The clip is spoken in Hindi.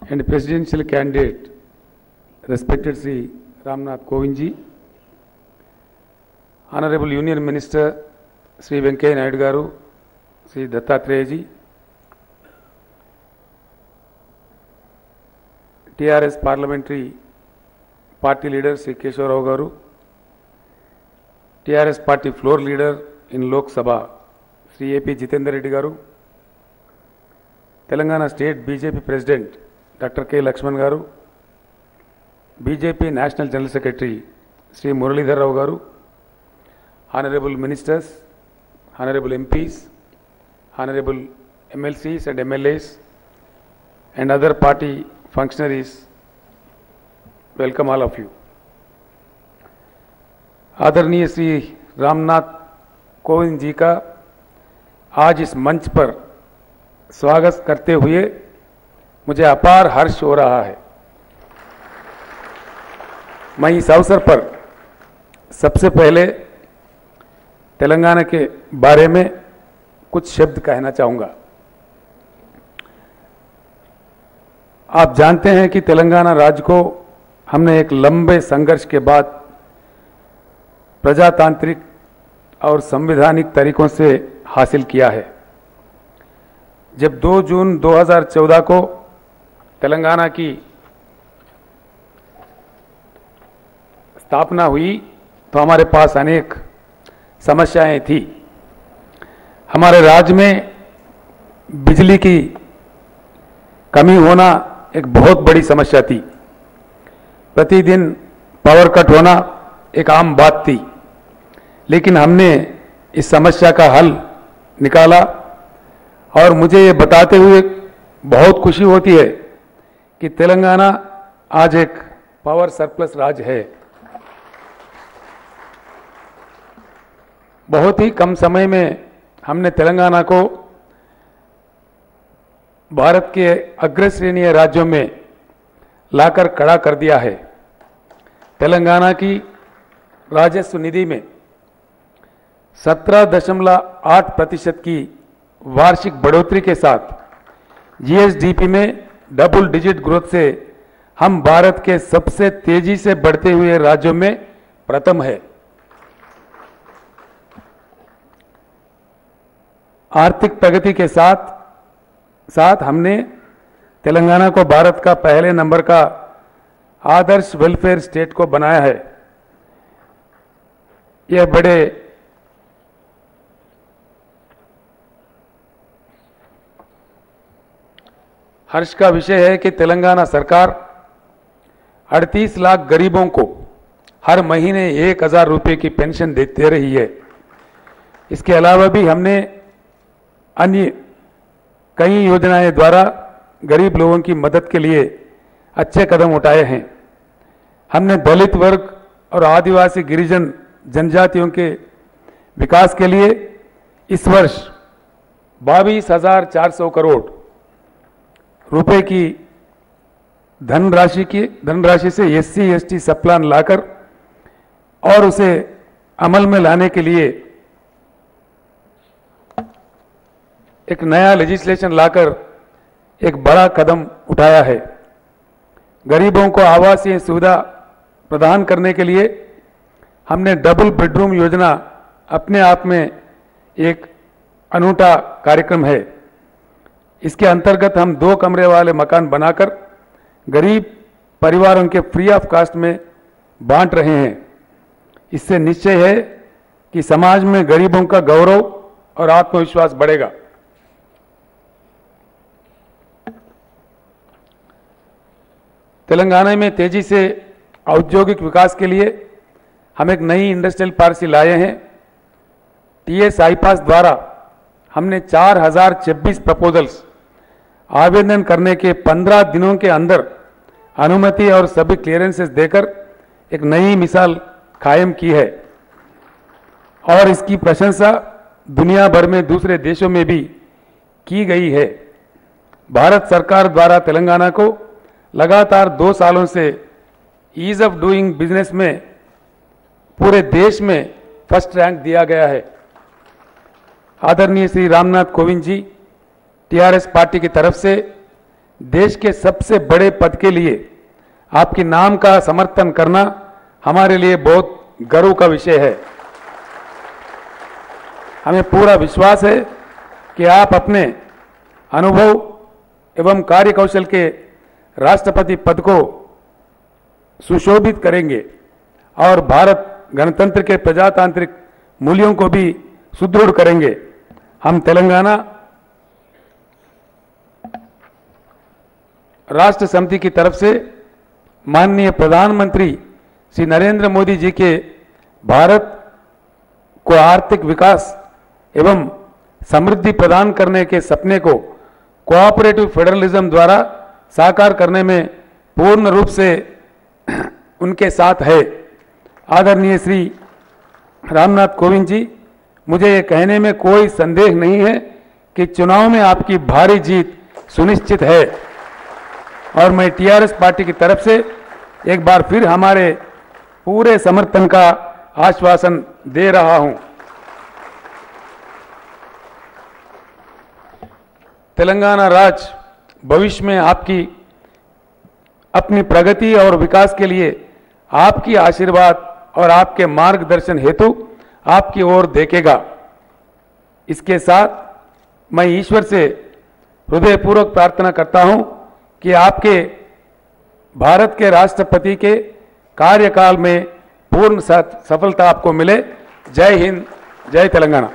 and presidential candidate, respected Sri Ramnath Kovind ji, Honorable Union Minister Sri Venkaiah Naidu Garu, Sri Dattatreya ji, TRS Parliamentary Party Leader Sri Keshav Rao Garu, TRS Party Floor Leader in Lok Sabha Sri AP Jitendra Reddy Garu, Telangana State BJP President Dr. K. Lakshman Garu, BJP National General Secretary Sri Muralidhar Rao Garu, Honorable Ministers, Honorable MPs, Honorable MLCs and MLAs, and other party functionaries, welcome all of you. आदरणीय श्री रामनाथ कोविंद जी का आज इस मंच पर स्वागत करते हुए मुझे अपार हर्ष हो रहा है। मैं इस अवसर पर सबसे पहले तेलंगाना के बारे में कुछ शब्द कहना चाहूँगा। आप जानते हैं कि तेलंगाना राज्य को हमने एक लंबे संघर्ष के बाद प्रजातांत्रिक और संवैधानिक तरीकों से हासिल किया है। जब 2 जून 2014 को तेलंगाना की स्थापना हुई तो हमारे पास अनेक समस्याएं थी। हमारे राज्य में बिजली की कमी होना एक बहुत बड़ी समस्या थी। प्रतिदिन पावर कट होना एक आम बात थी, लेकिन हमने इस समस्या का हल निकाला और मुझे ये बताते हुए बहुत खुशी होती है कि तेलंगाना आज एक पावर सरप्लस राज्य है। बहुत ही कम समय में हमने तेलंगाना को भारत के अग्रश्रेणीय राज्यों में लाकर खड़ा कर दिया है। तेलंगाना की राजस्व निधि में 17.8% की वार्षिक बढ़ोतरी के साथ जीएसडीपी में डबल डिजिट ग्रोथ से हम भारत के सबसे तेजी से बढ़ते हुए राज्यों में प्रथम है। आर्थिक प्रगति के साथ साथ हमने तेलंगाना को भारत का पहले नंबर का आदर्श वेलफेयर स्टेट को बनाया है। यह बड़े हर्ष का विषय है कि तेलंगाना सरकार 38 लाख गरीबों को हर महीने 1000 रुपये की पेंशन देते रही है। इसके अलावा भी हमने अन्य कई योजनाएं द्वारा गरीब लोगों की मदद के लिए अच्छे कदम उठाए हैं। हमने दलित वर्ग और आदिवासी गिरिजन जनजातियों के विकास के लिए इस वर्ष 22,400 करोड़ रुपए की धनराशि से एससी एसटी सब प्लान लाकर और उसे अमल में लाने के लिए एक नया लेजिस्लेशन लाकर एक बड़ा कदम उठाया है। गरीबों को आवासीय सुविधा प्रदान करने के लिए हमने डबल बेडरूम योजना अपने आप में एक अनूठा कार्यक्रम है। इसके अंतर्गत हम 2 कमरे वाले मकान बनाकर गरीब परिवारों के फ्री ऑफ कास्ट में बांट रहे हैं। इससे निश्चय है कि समाज में गरीबों का गौरव और आत्मविश्वास बढ़ेगा। तेलंगाना में तेजी से औद्योगिक विकास के लिए हम एक नई इंडस्ट्रियल पॉलिसी लाए हैं। टीएस आईपास द्वारा हमने 4026 प्रपोजल्स आवेदन करने के 15 दिनों के अंदर अनुमति और सभी क्लियरेंसेस देकर एक नई मिसाल कायम की है और इसकी प्रशंसा दुनिया भर में दूसरे देशों में भी की गई है। भारत सरकार द्वारा तेलंगाना को लगातार 2 सालों से ईज ऑफ डूइंग बिजनेस में पूरे देश में फर्स्ट रैंक दिया गया है। आदरणीय श्री रामनाथ कोविंद जी टीआरएस पार्टी की तरफ से देश के सबसे बड़े पद के लिए आपके नाम का समर्थन करना हमारे लिए बहुत गर्व का विषय है। हमें पूरा विश्वास है कि आप अपने अनुभव एवं कार्यकौशल के राष्ट्रपति पद को सुशोभित करेंगे और भारत गणतंत्र के प्रजातांत्रिक मूल्यों को भी सुदृढ़ करेंगे। हम तेलंगाना राष्ट्र समिति की तरफ से माननीय प्रधानमंत्री श्री नरेंद्र मोदी जी के भारत को आर्थिक विकास एवं समृद्धि प्रदान करने के सपने को कोऑपरेटिव फेडरलिज्म द्वारा साकार करने में पूर्ण रूप से उनके साथ है। आदरणीय श्री रामनाथ कोविंद जी, मुझे ये कहने में कोई संदेह नहीं है कि चुनाव में आपकी भारी जीत सुनिश्चित है और मैं टीआरएस पार्टी की तरफ से एक बार फिर हमारे पूरे समर्थन का आश्वासन दे रहा हूं। तेलंगाना राज्य भविष्य में आपकी अपनी प्रगति और विकास के लिए आपकी आशीर्वाद और आपके मार्गदर्शन हेतु आपकी ओर देखेगा। इसके साथ मैं ईश्वर से हृदयपूर्वक प्रार्थना करता हूं कि आपके भारत के राष्ट्रपति के कार्यकाल में पूर्ण सफलता आपको मिले। जय हिंद, जय तेलंगाना।